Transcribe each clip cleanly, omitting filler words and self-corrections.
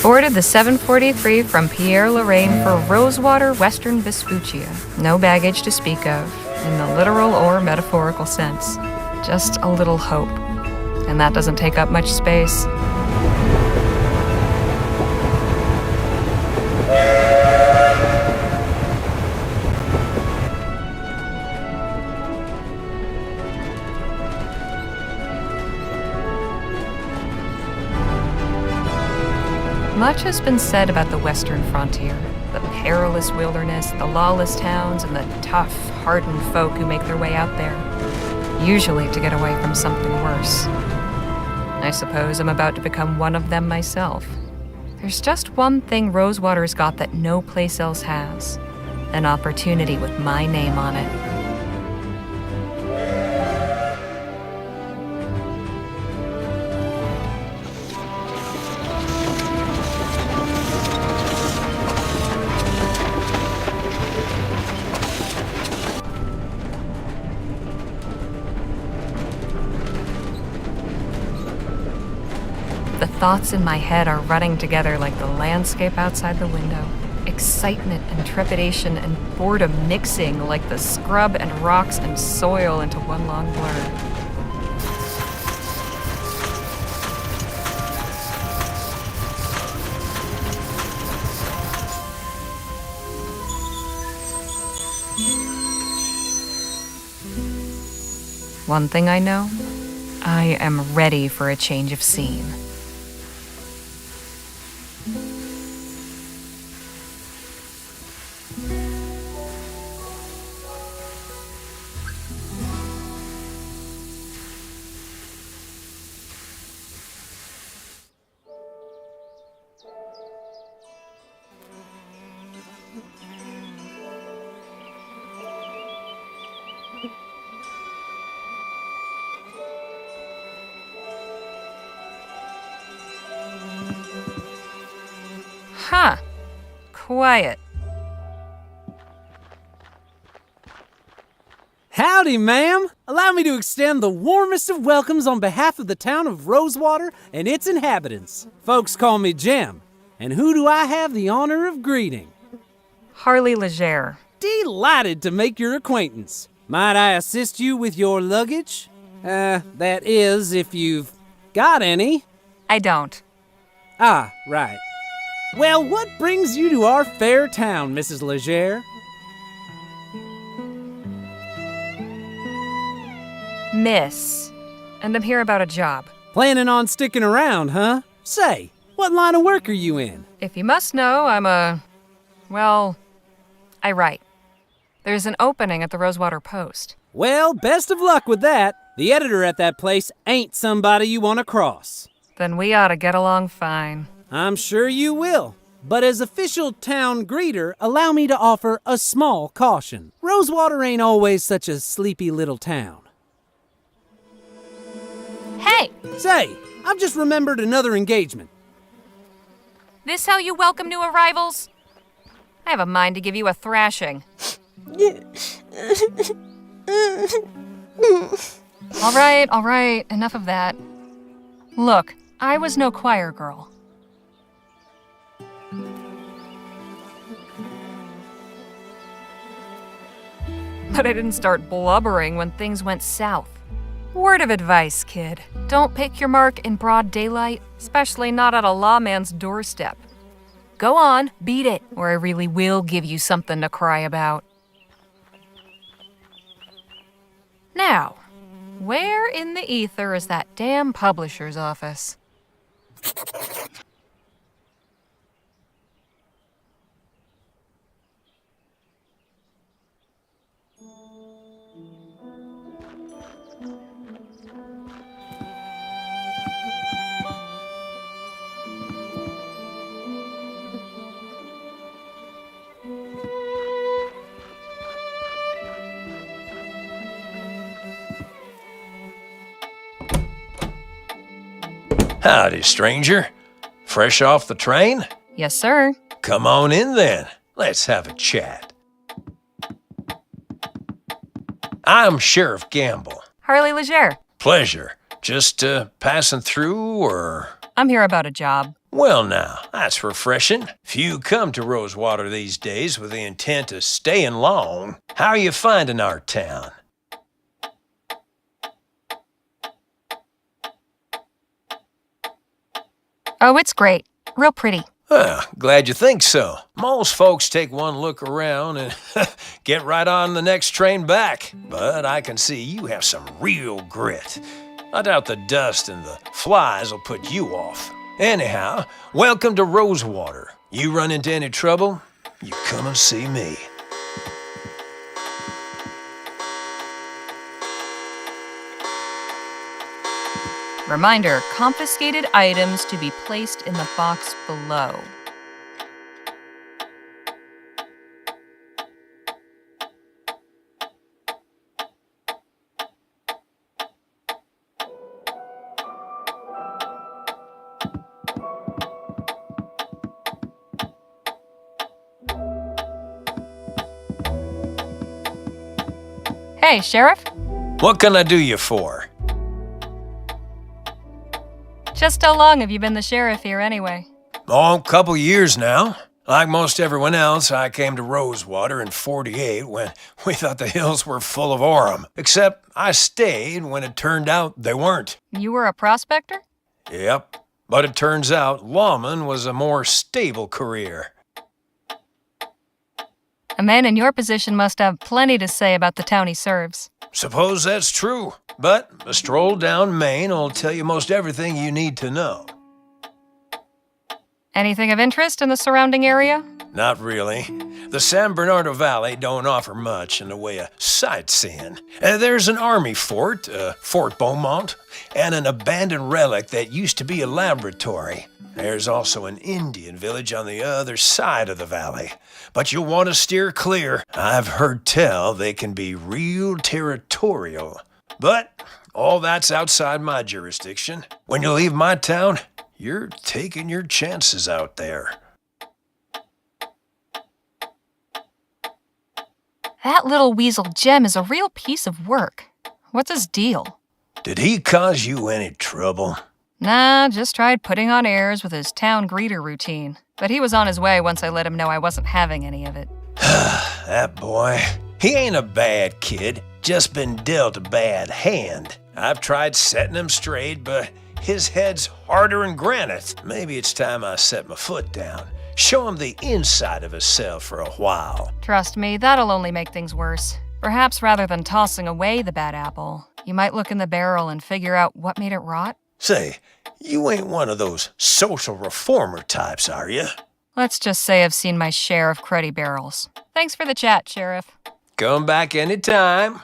Boarded the 743 from Pierre-Lorraine for RoseWater, Western Vespuccia. No baggage to speak of, in the literal or metaphorical sense. Just a little hope. And that doesn't take up much space. Much has been said about the Western frontier, the perilous wilderness, the lawless towns, and the tough, hardened folk who make their way out there, usually to get away from something worse. I suppose I'm about to become one of them myself. There's just one thing RoseWater's got that no place else has: an opportunity with my name on it. The thoughts in my head are running together like the landscape outside the window. Excitement and trepidation and boredom mixing like the scrub and rocks and soil into one long blur. One thing I know, I am ready for a change of scene. Huh. Quiet. Howdy, ma'am. Allow me to extend the warmest of welcomes on behalf of the town of RoseWater and its inhabitants. Folks call me Jem. And who do I have the honor of greeting? Harley Leger. Delighted to make your acquaintance. Might I assist you with your luggage? That is, if you've got any. I don't. Ah, right. Well, what brings you to our fair town, Mrs. Leger? Miss. And I'm here about a job. Planning on sticking around, huh? Say, what line of work are you in? If you must know, I write. There's an opening at the RoseWater Post. Well, best of luck with that. The editor at that place ain't somebody you want to cross. Then we ought to get along fine. I'm sure you will. But as official town greeter, allow me to offer a small caution. RoseWater ain't always such a sleepy little town. Hey! Say, I've just remembered another engagement. This how you welcome new arrivals? I have a mind to give you a thrashing. All right, enough of that. Look, I was no choir girl. But I didn't start blubbering when things went south. Word of advice, kid. Don't pick your mark in broad daylight, especially not at a lawman's doorstep. Go on, beat it, or I really will give you something to cry about. Now, where in the ether is that damn publisher's office? Howdy, stranger. Fresh off the train? Yes, sir. Come on in then. Let's have a chat. I'm Sheriff Gamble. Harley Leger. Pleasure. Just passing through, or? I'm here about a job. Well now, that's refreshing. Few come to RoseWater these days with the intent of staying long. How are you finding our town? Oh, it's great. Real pretty. Glad you think so. Most folks take one look around and get right on the next train back. But I can see you have some real grit. I doubt the dust and the flies will put you off. Anyhow, welcome to RoseWater. You run into any trouble, you come and see me. Reminder, confiscated items to be placed in the box below. Hey, Sheriff? What can I do you for? Just how long have you been the sheriff here anyway? Oh, a couple years now. Like most everyone else, I came to RoseWater in '48 when we thought the hills were full of Orem. Except I stayed when it turned out they weren't. You were a prospector? Yep. But it turns out lawman was a more stable career. A man in your position must have plenty to say about the town he serves. Suppose that's true. But a stroll down Main will tell you most everything you need to know. Anything of interest in the surrounding area? Not really. The San Bernardo Valley don't offer much in the way of sightseeing. There's an army fort, Fort Beaumont, and an abandoned relic that used to be a laboratory. There's also an Indian village on the other side of the valley. But you'll want to steer clear. I've heard tell they can be real territorial. But all that's outside my jurisdiction. When you leave my town, you're taking your chances out there. That little weasel Jem is a real piece of work. What's his deal? Did he cause you any trouble? Nah, just tried putting on airs with his town greeter routine. But he was on his way once I let him know I wasn't having any of it. That boy. He ain't a bad kid, just been dealt a bad hand. I've tried setting him straight, but his head's harder than granite. Maybe it's time I set my foot down. Show him the inside of himself for a while. Trust me, that'll only make things worse. Perhaps rather than tossing away the bad apple, you might look in the barrel and figure out what made it rot. Say, you ain't one of those social reformer types, are you? Let's just say I've seen my share of cruddy barrels. Thanks for the chat, Sheriff. Come back anytime.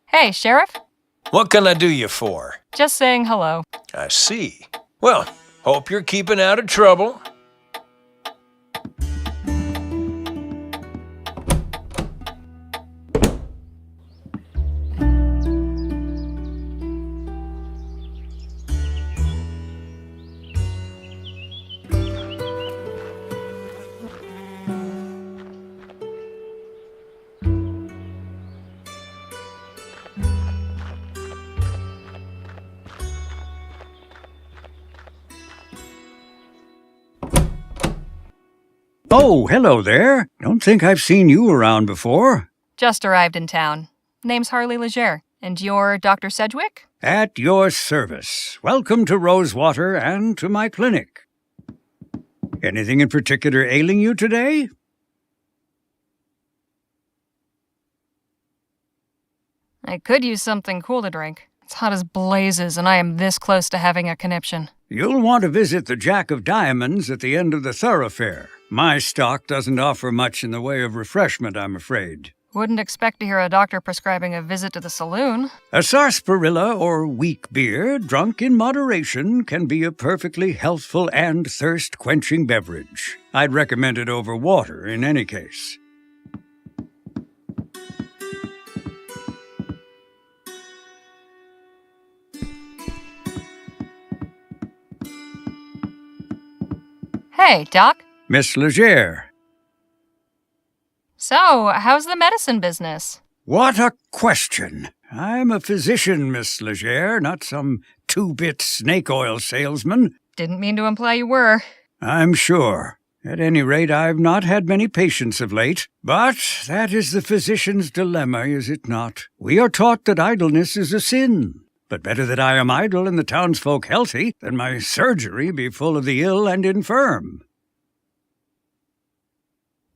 Hey, Sheriff? What can I do you for? Just saying hello. I see. Well, hope you're keeping out of trouble. Oh, hello there. Don't think I've seen you around before. Just arrived in town. Name's Harley Leger. And you're Dr. Sedgwick? At your service. Welcome to RoseWater and to my clinic. Anything in particular ailing you today? I could use something cool to drink. It's hot as blazes, and I am this close to having a conniption. You'll want to visit the Jack of Diamonds at the end of the thoroughfare. My stock doesn't offer much in the way of refreshment, I'm afraid. Wouldn't expect to hear a doctor prescribing a visit to the saloon. A sarsaparilla or weak beer, drunk in moderation, can be a perfectly healthful and thirst-quenching beverage. I'd recommend it over water in any case. Hey, Doc. Miss Leger. So, how's the medicine business? What a question! I'm a physician, Miss Leger, not some two-bit snake oil salesman. Didn't mean to imply you were. I'm sure. At any rate, I've not had many patients of late. But that is the physician's dilemma, is it not? We are taught that idleness is a sin. But better that I am idle and the townsfolk healthy than my surgery be full of the ill and infirm.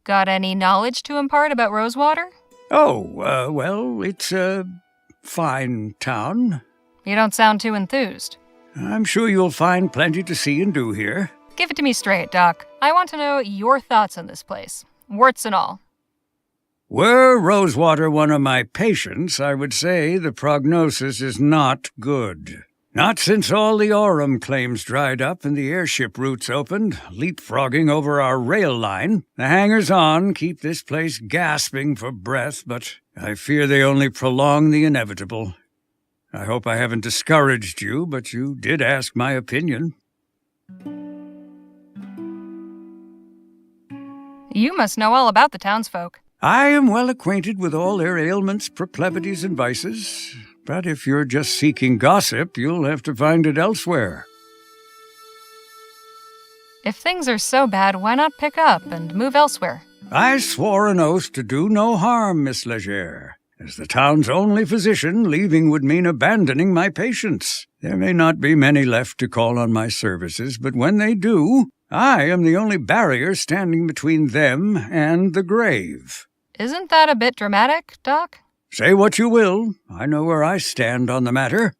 Got any knowledge to impart about RoseWater? Oh, well, it's a fine town. You don't sound too enthused. I'm sure you'll find plenty to see and do here. Give it to me straight, Doc. I want to know your thoughts on this place. Warts and all. Were RoseWater one of my patients, I would say the prognosis is not good. Not since all the aurum claims dried up and the airship routes opened, leapfrogging over our rail line. The hangers-on keep this place gasping for breath, but I fear they only prolong the inevitable. I hope I haven't discouraged you, but you did ask my opinion. You must know all about the townsfolk. I am well acquainted with all their ailments, proclivities, and vices. But if you're just seeking gossip, you'll have to find it elsewhere. If things are so bad, why not pick up and move elsewhere? I swore an oath to do no harm, Miss Leger. As the town's only physician, leaving would mean abandoning my patients. There may not be many left to call on my services, but when they do, I am the only barrier standing between them and the grave. Isn't that a bit dramatic, Doc? Say what you will. I know where I stand on the matter.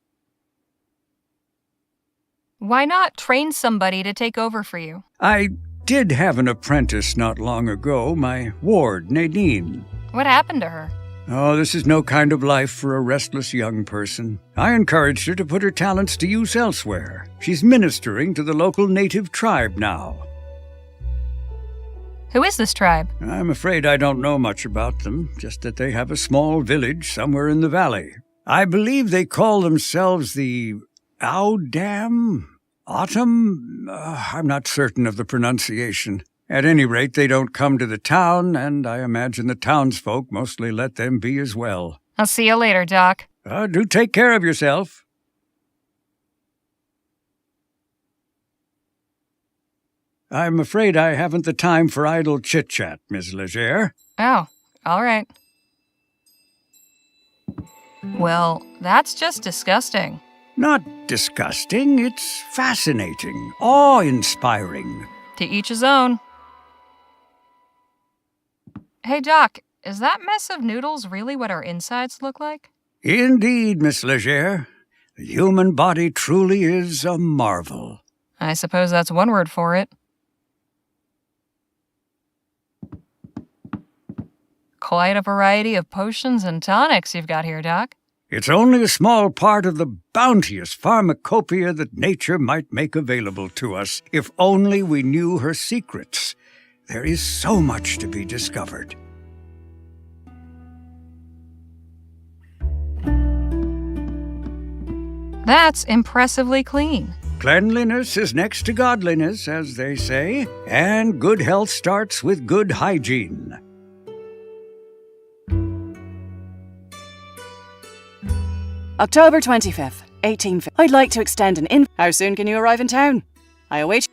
Why not train somebody to take over for you? I did have an apprentice not long ago, my ward, Nadine. What happened to her? Oh, this is no kind of life for a restless young person. I encouraged her to put her talents to use elsewhere. She's ministering to the local native tribe now. Who is this tribe? I'm afraid I don't know much about them, just that they have a small village somewhere in the valley. I believe they call themselves the Audam? Autumn? I'm not certain of the pronunciation. At any rate, they don't come to the town, and I imagine the townsfolk mostly let them be as well. I'll see you later, Doc. Do take care of yourself. I'm afraid I haven't the time for idle chit-chat, Miss Leger. Oh, all right. Well, that's just disgusting. Not disgusting, it's fascinating, awe-inspiring. To each his own. Hey, Doc, is that mess of noodles really what our insides look like? Indeed, Miss Leger. The human body truly is a marvel. I suppose that's one word for it. Quite a variety of potions and tonics you've got here, Doc. It's only a small part of the bounteous pharmacopoeia that nature might make available to us, if only we knew her secrets. There is so much to be discovered. That's impressively clean. Cleanliness is next to godliness, as they say, and good health starts with good hygiene. October 25th, 1850. I'd like to extend an How soon can you arrive in town? I await.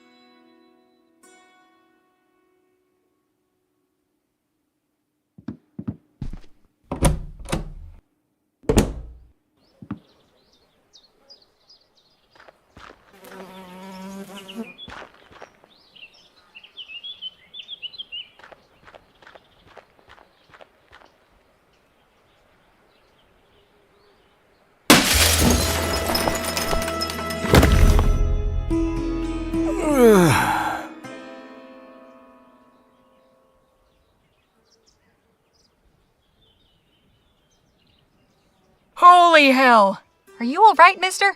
Holy hell! Are you all right, mister?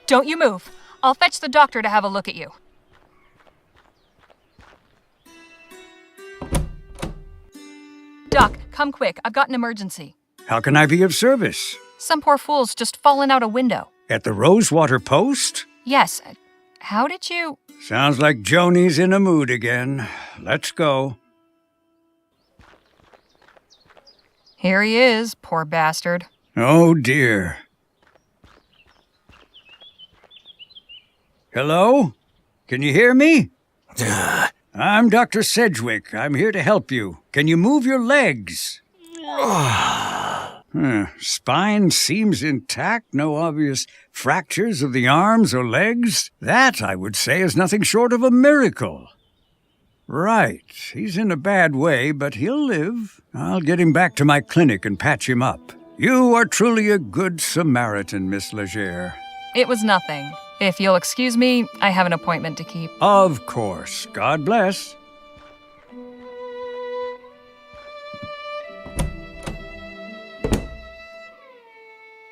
Don't you move. I'll fetch the doctor to have a look at you. Doc, come quick. I've got an emergency. How can I be of service? Some poor fool's just fallen out a window. At the RoseWater post? Yes. how did you... Sounds like Joni's in a mood again. Let's go. Here he is, poor bastard. Oh, dear. Hello? Can you hear me? I'm Dr. Sedgwick. I'm here to help you. Can you move your legs? Spine seems intact, no obvious fractures of the arms or legs. That, I would say, is nothing short of a miracle. Right. He's in a bad way, but he'll live. I'll get him back to my clinic and patch him up. You are truly a good Samaritan, Miss Leger. It was nothing. If you'll excuse me, I have an appointment to keep. Of course. God bless.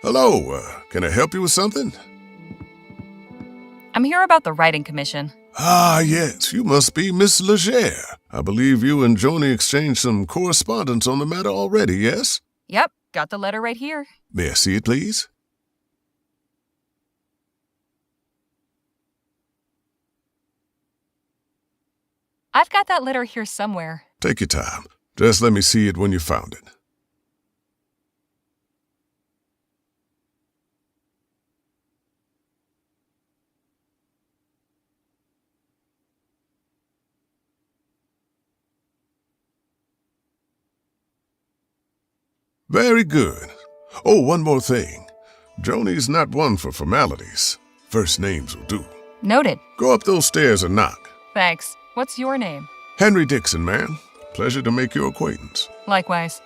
Hello, can I help you with something? I'm here about the writing commission. Ah, yes, you must be Miss Leger. I believe you and Joni exchanged some correspondence on the matter already, yes? Yep, got the letter right here. May I see it, please? I've got that letter here somewhere. Take your time. Just let me see it when you found it. Very good. Oh, one more thing. Joni's not one for formalities. First names will do. Noted. Go up those stairs and knock. Thanks. What's your name? Henry Dixon, ma'am. Pleasure to make your acquaintance. Likewise.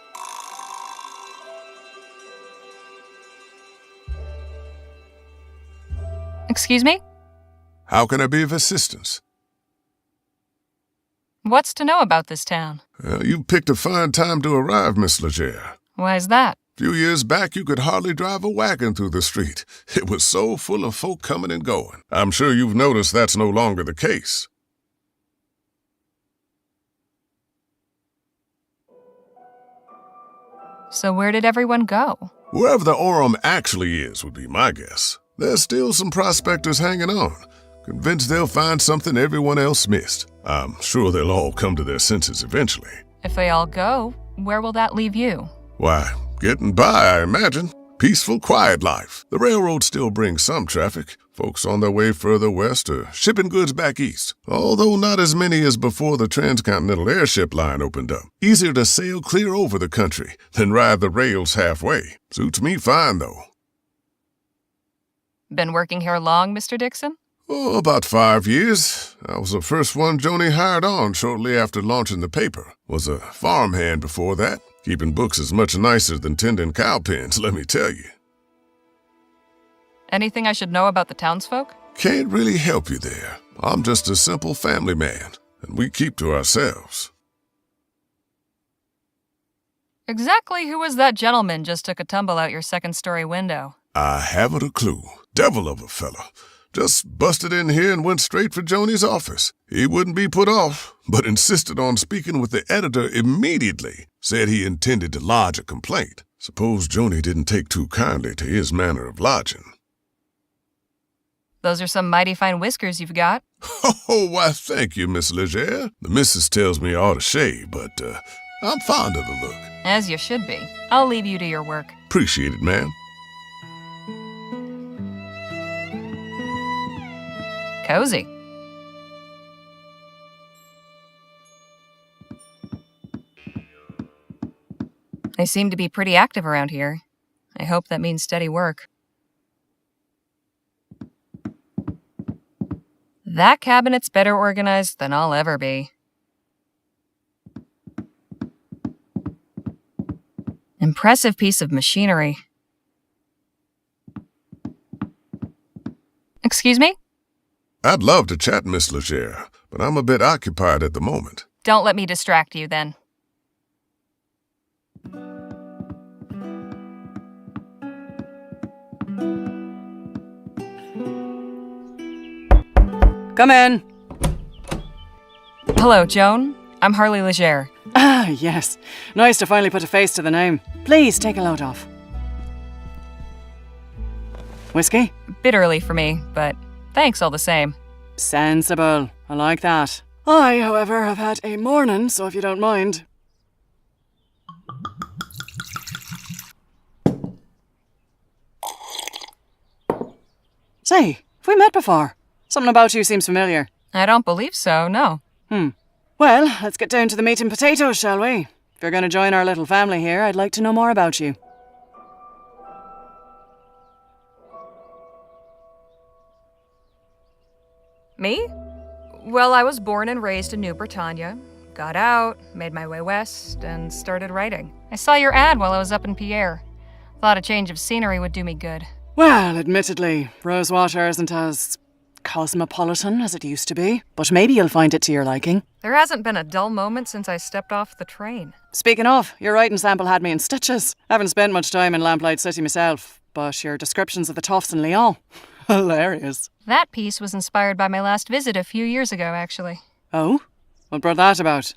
Excuse me? How can I be of assistance? What's to know about this town? You picked a fine time to arrive, Miss Leger. Why's that? A few years back, you could hardly drive a wagon through the street. It was so full of folk coming and going. I'm sure you've noticed that's no longer the case. So where did everyone go? Wherever the Orem actually is would be my guess. There's still some prospectors hanging on, convinced they'll find something everyone else missed. I'm sure they'll all come to their senses eventually. If they all go, where will that leave you? Why, getting by, I imagine. Peaceful, quiet life. The railroad still brings some traffic. Folks on their way further west or shipping goods back east. Although not as many as before the transcontinental airship line opened up. Easier to sail clear over the country than ride the rails halfway. Suits me fine, though. Been working here long, Mr. Dixon? Oh, about 5 years. I was the first one Joni hired on shortly after launching the paper. Was a farmhand before that. Keeping books is much nicer than tending cow pens, let me tell you. Anything I should know about the townsfolk? Can't really help you there. I'm just a simple family man, and we keep to ourselves. Exactly who was that gentleman just took a tumble out your second-story window? I haven't a clue. Devil of a fella. Just busted in here and went straight for Joni's office. He wouldn't be put off, but insisted on speaking with the editor immediately. Said he intended to lodge a complaint. Suppose Joni didn't take too kindly to his manner of lodging. Those are some mighty fine whiskers you've got. Oh, why, thank you, Miss Leger. The missus tells me I ought to shave, but I'm fond of the look. As you should be. I'll leave you to your work. Appreciate it, ma'am. Cozy. They seem to be pretty active around here. I hope that means steady work. That cabinet's better organized than I'll ever be. Impressive piece of machinery. Excuse me? I'd love to chat, Miss Leger, but I'm a bit occupied at the moment. Don't let me distract you, then. Come in. Hello, Joan. I'm Harley Leger. Ah, yes. Nice to finally put a face to the name. Please, take a load off. Whiskey? Bit early for me, but thanks all the same. Sensible. I like that. I, however, have had a morning, so if you don't mind. Say, have we met before? Something about you seems familiar. I don't believe so, no. Well, let's get down to the meat and potatoes, shall we? If you're going to join our little family here, I'd like to know more about you. Me? Well, I was born and raised in New Bretagne. Got out, made my way west, and started writing. I saw your ad while I was up in Pierre. Thought a change of scenery would do me good. Well, admittedly, RoseWater isn't as cosmopolitan as it used to be, but maybe you'll find it to your liking. There hasn't been a dull moment since I stepped off the train. Speaking of, your writing sample had me in stitches. Haven't spent much time in Lamplight City myself, but your descriptions of the toffs in Lyon, hilarious. That piece was inspired by my last visit a few years ago, actually. Oh? What brought that about?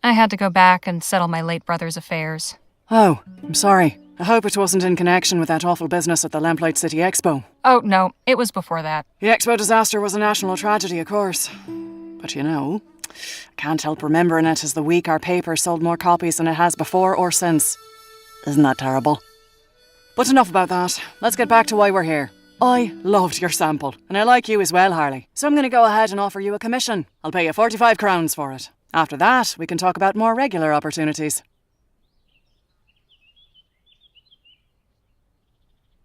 I had to go back and settle my late brother's affairs. Oh, I'm sorry. I hope it wasn't in connection with that awful business at the Lamplight City Expo. Oh, no, it was before that. The Expo disaster was a national tragedy, of course. But you know, I can't help remembering it as the week our paper sold more copies than it has before or since. Isn't that terrible? But enough about that. Let's get back to why we're here. I loved your sample, and I like you as well, Harley. So I'm going to go ahead and offer you a commission. I'll pay you 45 crowns for it. After that, we can talk about more regular opportunities.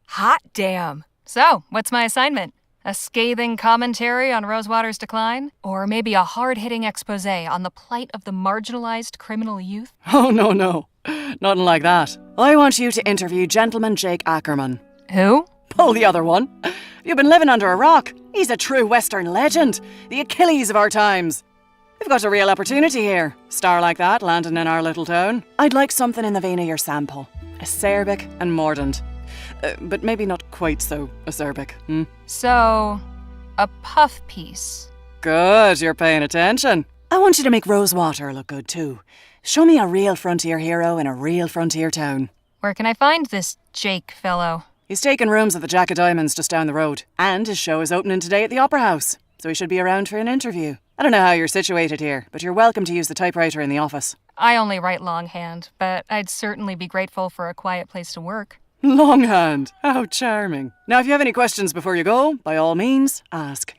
Hot damn. So, what's my assignment? A scathing commentary on RoseWater's decline? Or maybe a hard-hitting expose on the plight of the marginalized criminal youth? Oh, no. Nothing like that. I want you to interview Gentleman Jake Ackerman. Who? Oh, the other one. You've been living under a rock. He's a true Western legend. The Achilles of our times. We've got a real opportunity here. Star like that landing in our little town. I'd like something in the vein of your sample. Acerbic and mordant. But maybe not quite so acerbic. So, a puff piece. Good, you're paying attention. I want you to make RoseWater look good too. Show me a real frontier hero in a real frontier town. Where can I find this Jake fellow? He's taking rooms at the Jack of Diamonds just down the road. And his show is opening today at the Opera House. So he should be around for an interview. I don't know how you're situated here, but you're welcome to use the typewriter in the office. I only write longhand, but I'd certainly be grateful for a quiet place to work. Longhand. How charming. Now, if you have any questions before you go, by all means, ask.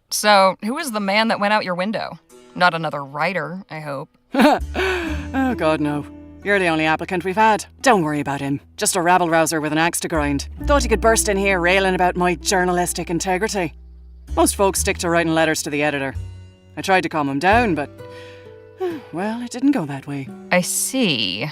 So, who is the man that went out your window? Not another writer, I hope. Oh, God, no. You're the only applicant we've had. Don't worry about him. Just a rabble-rouser with an axe to grind. Thought he could burst in here railing about my journalistic integrity. Most folks stick to writing letters to the editor. I tried to calm him down, but... well, it didn't go that way. I see.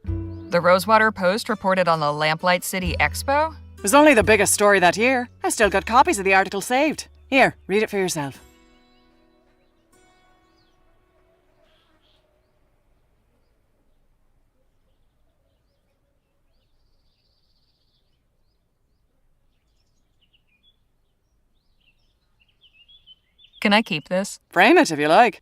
The RoseWater Post reported on the Lamplight City Expo? It was only the biggest story that year. I still got copies of the article saved. Here, read it for yourself. Can I keep this? Frame it if you like.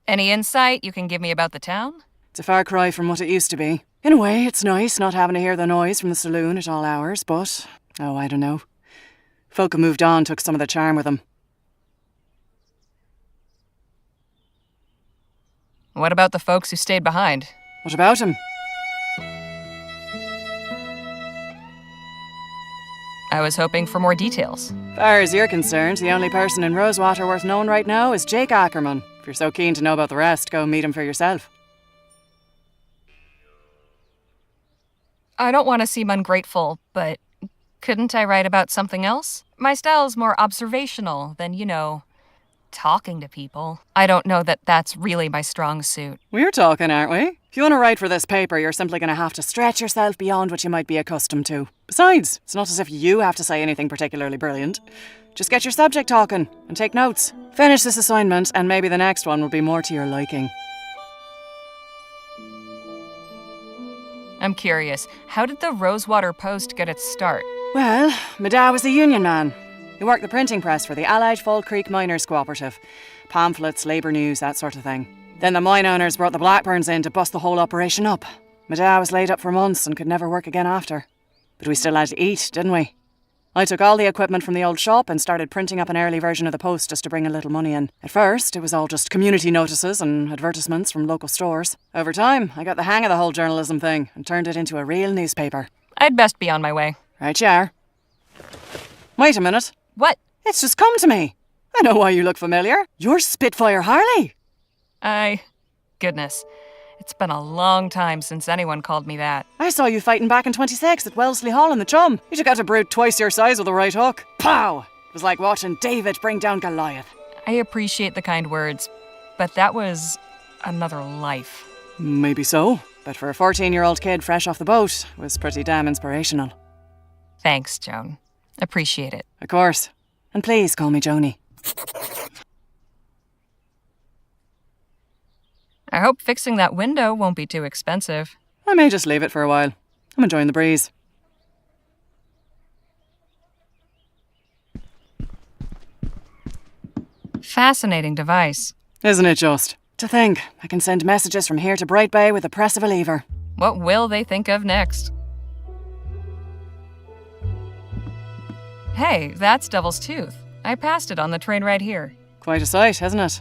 Any insight you can give me about the town? It's a far cry from what it used to be. In a way, it's nice not having to hear the noise from the saloon at all hours, but... oh, I don't know. Folk who moved on took some of the charm with them. What about the folks who stayed behind? What about him? I was hoping for more details. Far as you're concerned, the only person in RoseWater worth knowing right now is Jake Ackerman. If you're so keen to know about the rest, go meet him for yourself. I don't want to seem ungrateful, but couldn't I write about something else? My style's more observational than, talking to people. I don't know that that's really my strong suit. We're talking, aren't we? If you want to write for this paper, you're simply going to have to stretch yourself beyond what you might be accustomed to. Besides, it's not as if you have to say anything particularly brilliant. Just get your subject talking and take notes. Finish this assignment and maybe the next one will be more to your liking. I'm curious, how did the RoseWater Post get its start? Well, my dad was a union man. He worked the printing press for the Allied Fall Creek Miners Cooperative. Pamphlets, labour news, that sort of thing. Then the mine owners brought the Blackburns in to bust the whole operation up. My dad was laid up for months and could never work again after. But we still had to eat, didn't we? I took all the equipment from the old shop and started printing up an early version of the Post just to bring a little money in. At first, it was all just community notices and advertisements from local stores. Over time, I got the hang of the whole journalism thing and turned it into a real newspaper. I'd best be on my way. Right you are. Wait a minute. What? It's just come to me. I know why you look familiar. You're Spitfire Harley. Goodness. It's been a long time since anyone called me that. I saw you fighting back in 26 at Wellesley Hall in the Chum. You took out a brute twice your size with a right hook. Pow! It was like watching David bring down Goliath. I appreciate the kind words, but that was another life. Maybe so, but for a 14-year-old kid fresh off the boat, it was pretty damn inspirational. Thanks, Joan. Appreciate it. Of course. And please call me Joni. I hope fixing that window won't be too expensive. I may just leave it for a while. I'm enjoying the breeze. Fascinating device. Isn't it just? To think, I can send messages from here to Bright Bay with the press of a lever. What will they think of next? Hey, that's Devil's Tooth. I passed it on the train right here. Quite a sight, isn't it?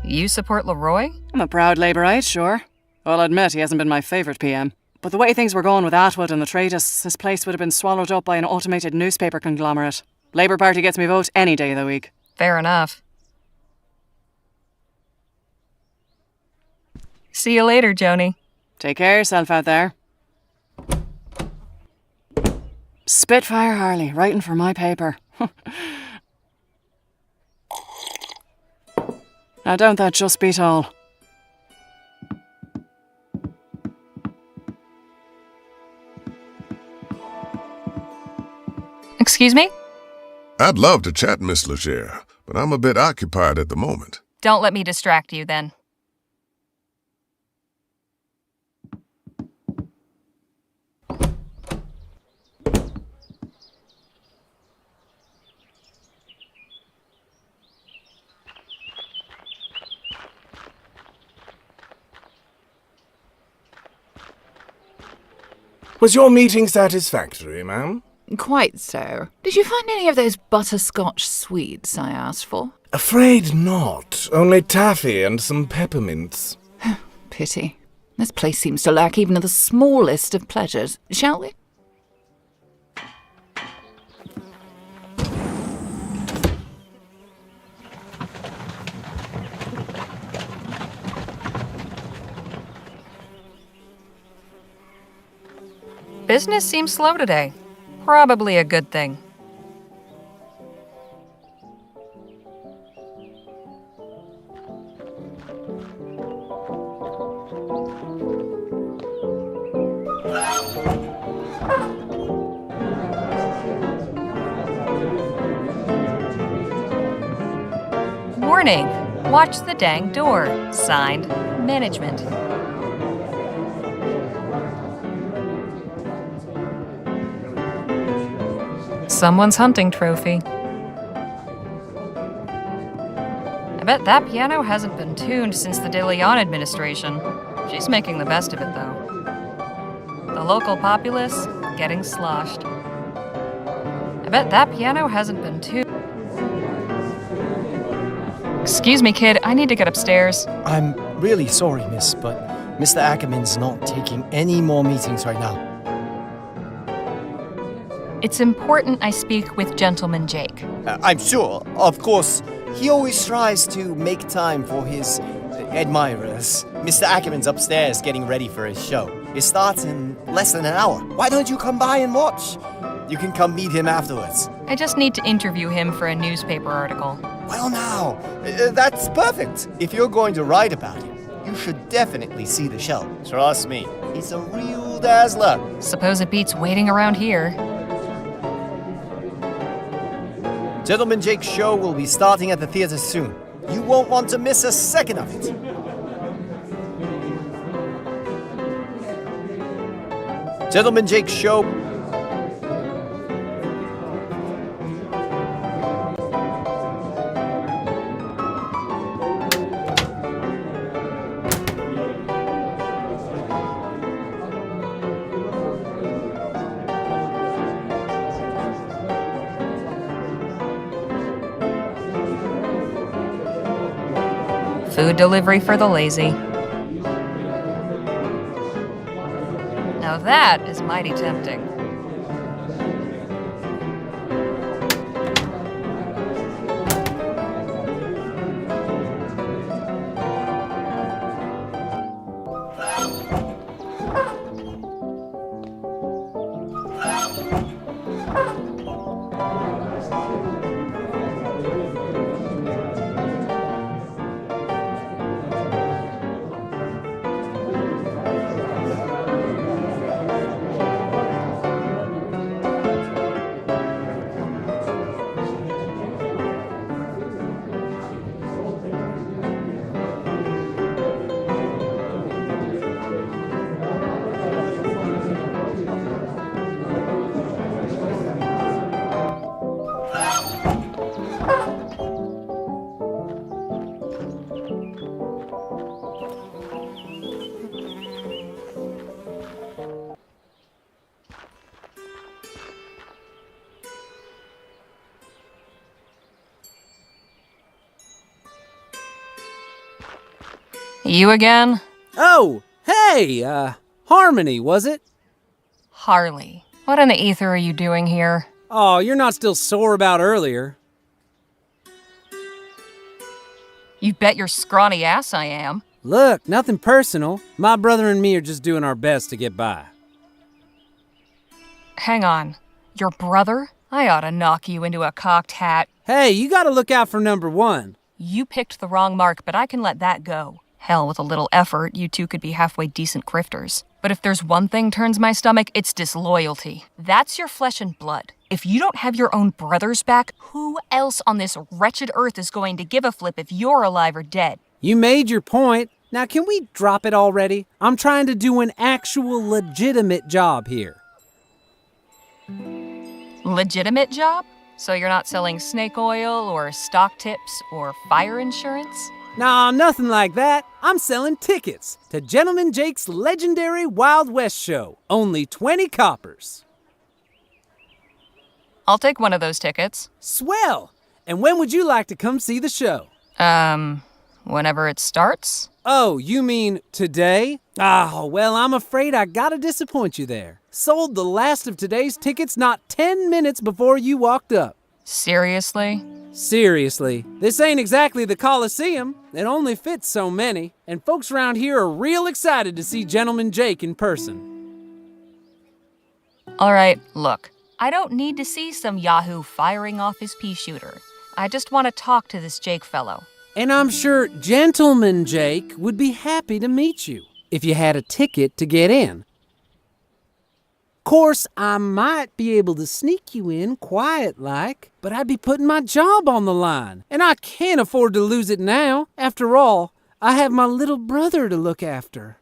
You support Leroy? I'm a proud Labourite, sure. I'll admit he hasn't been my favourite PM. But the way things were going with Atwood and the Traitus, this place would have been swallowed up by an automated newspaper conglomerate. Labour Party gets me vote any day of the week. Fair enough. See you later, Joni. Take care of yourself out there. Spitfire Harley, writing for my paper. Now don't that just beat all? Excuse me? I'd love to chat, Miss Leger, but I'm a bit occupied at the moment. Don't let me distract you, then. Was your meeting satisfactory, ma'am? Quite so. Did you find any of those butterscotch sweets I asked for? Afraid not. Only taffy and some peppermints. Pity. This place seems to lack even the smallest of pleasures. Shall we? Business seems slow today. Probably a good thing. Warning! Watch the dang door. Signed, Management. Someone's hunting trophy. I bet that piano hasn't been tuned since the De Leon administration. She's making the best of it, though. The local populace getting sloshed. I bet that piano hasn't been tuned. Excuse me, kid, I need to get upstairs. I'm really sorry, miss, but Mr. Ackerman's not taking any more meetings right now. It's important I speak with Gentleman Jake. I'm sure. Of course, he always tries to make time for his admirers. Mr. Ackerman's upstairs getting ready for his show. It starts in less than an hour. Why don't you come by and watch? You can come meet him afterwards. I just need to interview him for a newspaper article. Well now, that's perfect. If you're going to write about him, you should definitely see the show. Trust me, he's a real dazzler. Suppose it beats waiting around here. Gentleman Jake's show will be starting at the theater soon. You won't want to miss a second of it. Gentleman Jake's show Food delivery for the lazy. Now that is mighty tempting. You again? Oh, hey, Harmony, was it? Harley. What in the ether are you doing here? Oh, you're not still sore about earlier. You bet your scrawny ass I am. Look, nothing personal. My brother and me are just doing our best to get by. Hang on. Your brother? I ought to knock you into a cocked hat. Hey, you gotta look out for number one. You picked the wrong mark, but I can let that go. Hell, with a little effort, you two could be halfway decent grifters. But if there's one thing turns my stomach, it's disloyalty. That's your flesh and blood. If you don't have your own brothers back, who else on this wretched earth is going to give a flip if you're alive or dead? You made your point. Now can we drop it already? I'm trying to do an actual legitimate job here. Legitimate job? So you're not selling snake oil or stock tips or fire insurance? Nah, nothing like that. I'm selling tickets to Gentleman Jake's legendary Wild West show. Only 20 coppers. I'll take one of those tickets. Swell! And when would you like to come see the show? Whenever it starts? Oh, you mean today? Oh, well, I'm afraid I gotta disappoint you there. Sold the last of today's tickets not 10 minutes before you walked up. Seriously? Seriously, this ain't exactly the Coliseum. It only fits so many, and folks around here are real excited to see Gentleman Jake in person. All right, look. I don't need to see some yahoo firing off his pea shooter. I just want to talk to this Jake fellow. And I'm sure Gentleman Jake would be happy to meet you if you had a ticket to get in. Course, I might be able to sneak you in quiet-like, but I'd be putting my job on the line, and I can't afford to lose it now. After all, I have my little brother to look after.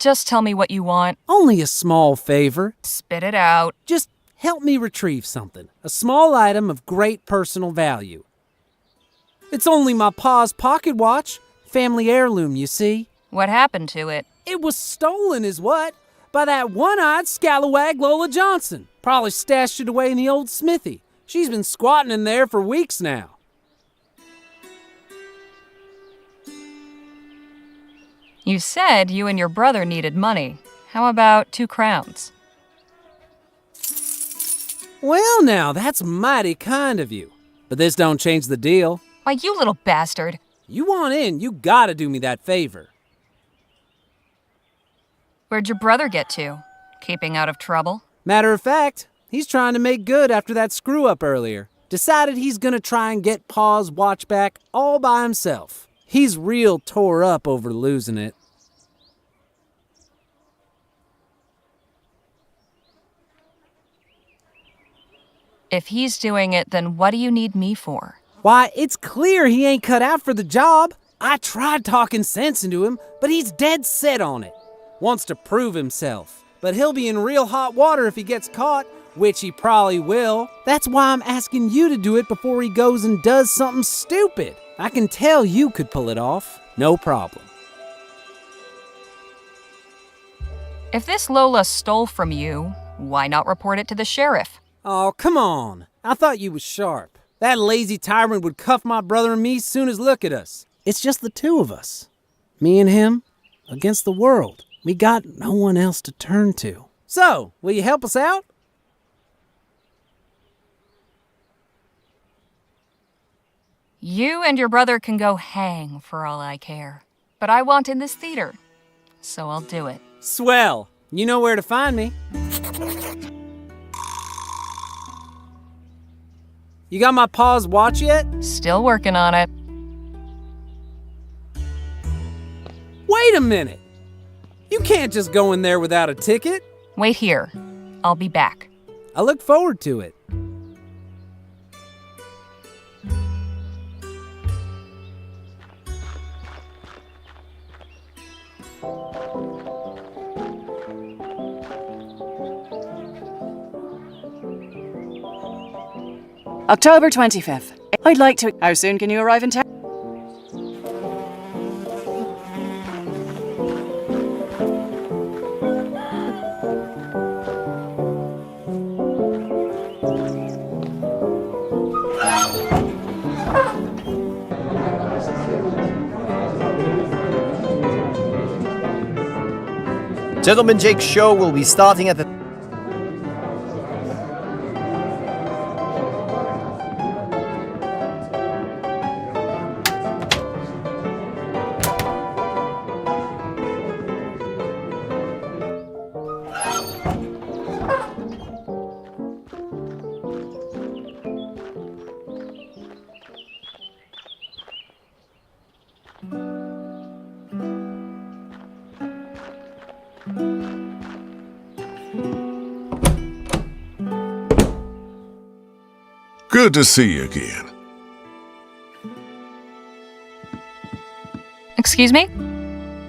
Just tell me what you want. Only a small favor. Spit it out. Just help me retrieve something. A small item of great personal value. It's only my pa's pocket watch. Family heirloom, you see. What happened to it? It was stolen is what? By that one-eyed scalawag Lola Johnson. Probably stashed it away in the old smithy. She's been squatting in there for weeks now. You said you and your brother needed money. How about 2 crowns? Well now, that's mighty kind of you. But this don't change the deal. Why, you little bastard. You want in, you gotta do me that favor. Where'd your brother get to? Keeping out of trouble? Matter of fact, he's trying to make good after that screw-up earlier. Decided he's gonna try and get Pa's watch back all by himself. He's real tore up over losing it. If he's doing it, then what do you need me for? Why, it's clear he ain't cut out for the job. I tried talking sense into him, but he's dead set on it. Wants to prove himself. But he'll be in real hot water if he gets caught, which he probably will. That's why I'm asking you to do it before he goes and does something stupid. I can tell you could pull it off. No problem. If this Lola stole from you, why not report it to the sheriff? Oh, come on. I thought you was sharp. That lazy tyrant would cuff my brother and me soon as look at us. It's just the two of us. Me and him against the world. We got no one else to turn to. So, will you help us out? You and your brother can go hang for all I care. But I want in this theater, so I'll do it. Swell. You know where to find me. You got my pa's watch yet? Still working on it. Wait a minute. You can't just go in there without a ticket. Wait here. I'll be back. I look forward to it. October 25th. I'd like to... How soon can you arrive in town? Gentleman Jake's show will be starting at the... Good to see you again. Excuse me?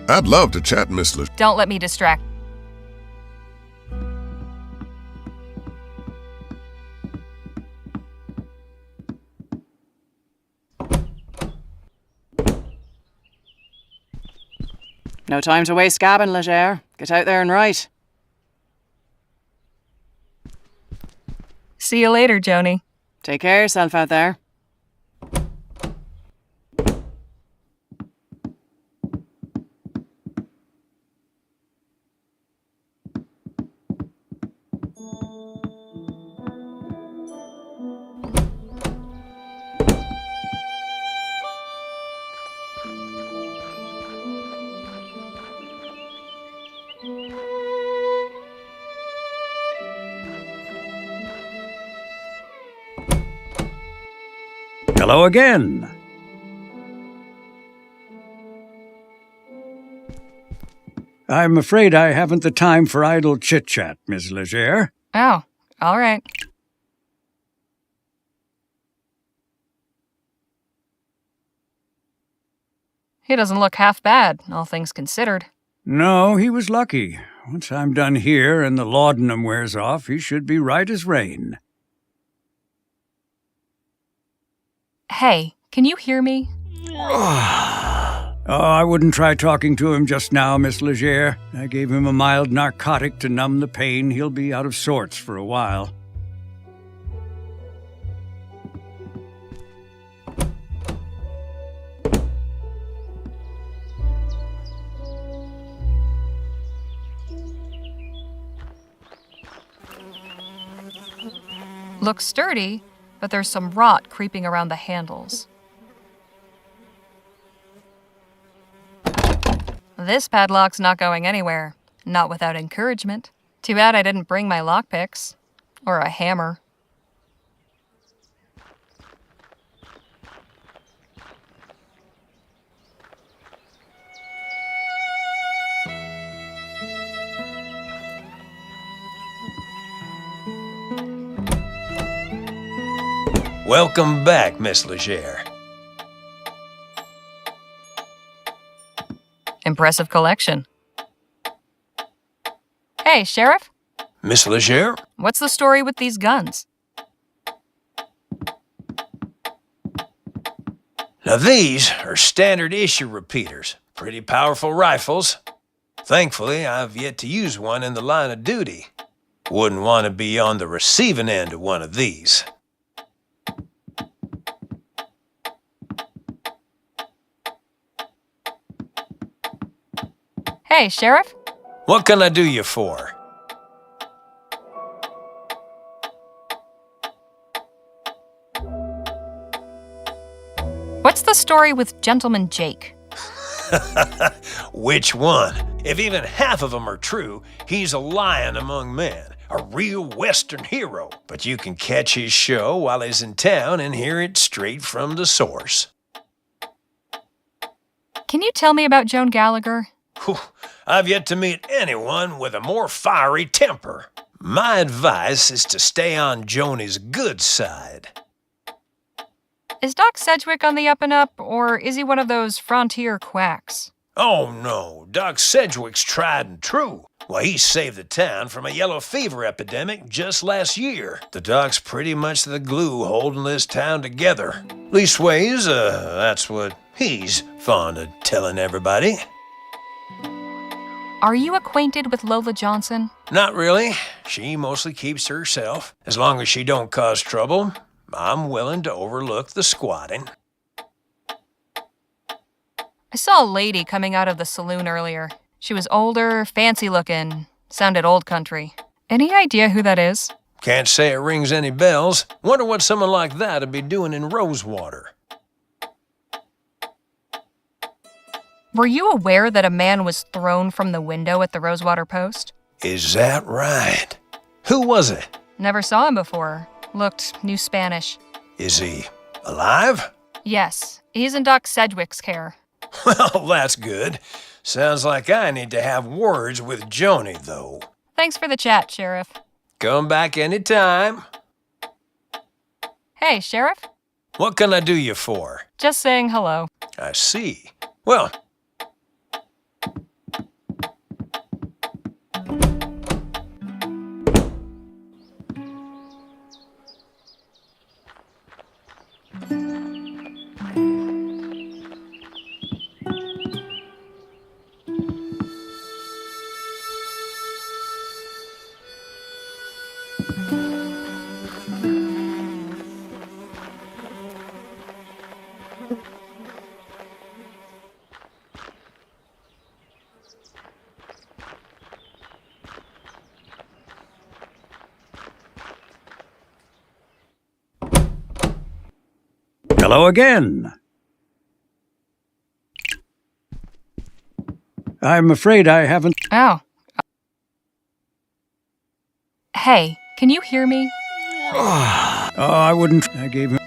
I'd love to chat, Miss Leger. Don't let me distract. No time to waste gabbing, Leger. Get out there and write. See you later, Joni. Take care of yourself out there. Hello again. I'm afraid I haven't the time for idle chit-chat, Miss Leger. Oh, all right. He doesn't look half bad, all things considered. No, he was lucky. Once I'm done here and the laudanum wears off, he should be right as rain. Hey, can you hear me? Oh, I wouldn't try talking to him just now, Miss Leger. I gave him a mild narcotic to numb the pain. He'll be out of sorts for a while. Looks sturdy, but there's some rot creeping around the handles. This padlock's not going anywhere. Not without encouragement. Too bad I didn't bring my lockpicks. Or a hammer. Welcome back, Miss Leger. Impressive collection. Hey, Sheriff? Miss Leger? What's the story with these guns? Now these are standard issue repeaters. Pretty powerful rifles. Thankfully, I've yet to use one in the line of duty. Wouldn't want to be on the receiving end of one of these. Hey, Sheriff? What can I do you for? What's the story with Gentleman Jake? Which one? If even half of them are true, he's a lion among men, a real Western hero. But you can catch his show while he's in town and hear it straight from the source. Can you tell me about Joan Gallagher? Whew, I've yet to meet anyone with a more fiery temper. My advice is to stay on Joni's good side. Is Doc Sedgwick on the up and up, or is he one of those frontier quacks? Oh no, Doc Sedgwick's tried and true. Well, he saved the town from a yellow fever epidemic just last year. The Doc's pretty much the glue holding this town together. Leastways, that's what he's fond of telling everybody. Are you acquainted with Lola Johnson? Not really. She mostly keeps to herself. As long as she don't cause trouble, I'm willing to overlook the squatting. I saw a lady coming out of the saloon earlier. She was older, fancy looking, sounded old country. Any idea who that is? Can't say it rings any bells. Wonder what someone like that'd be doing in RoseWater. Were you aware that a man was thrown from the window at the RoseWater Post? Is that right? Who was it? Never saw him before. Looked New Spanish. Is he alive? Yes, he's in Doc Sedgwick's care. Well, that's good. Sounds like I need to have words with Joni, though. Thanks for the chat, Sheriff. Come back anytime. Hey, Sheriff? What can I do you for? Just saying hello. I see. Well, Hello again. I'm afraid I haven't... Oh. Hey, can you hear me? Oh, I wouldn't... I gave him...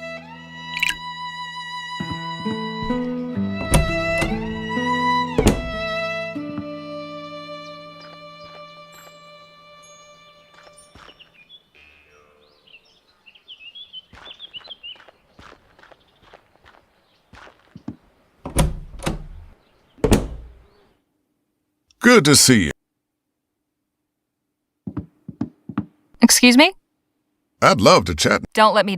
Good to see you. Excuse me? I'd love to chat. Don't let me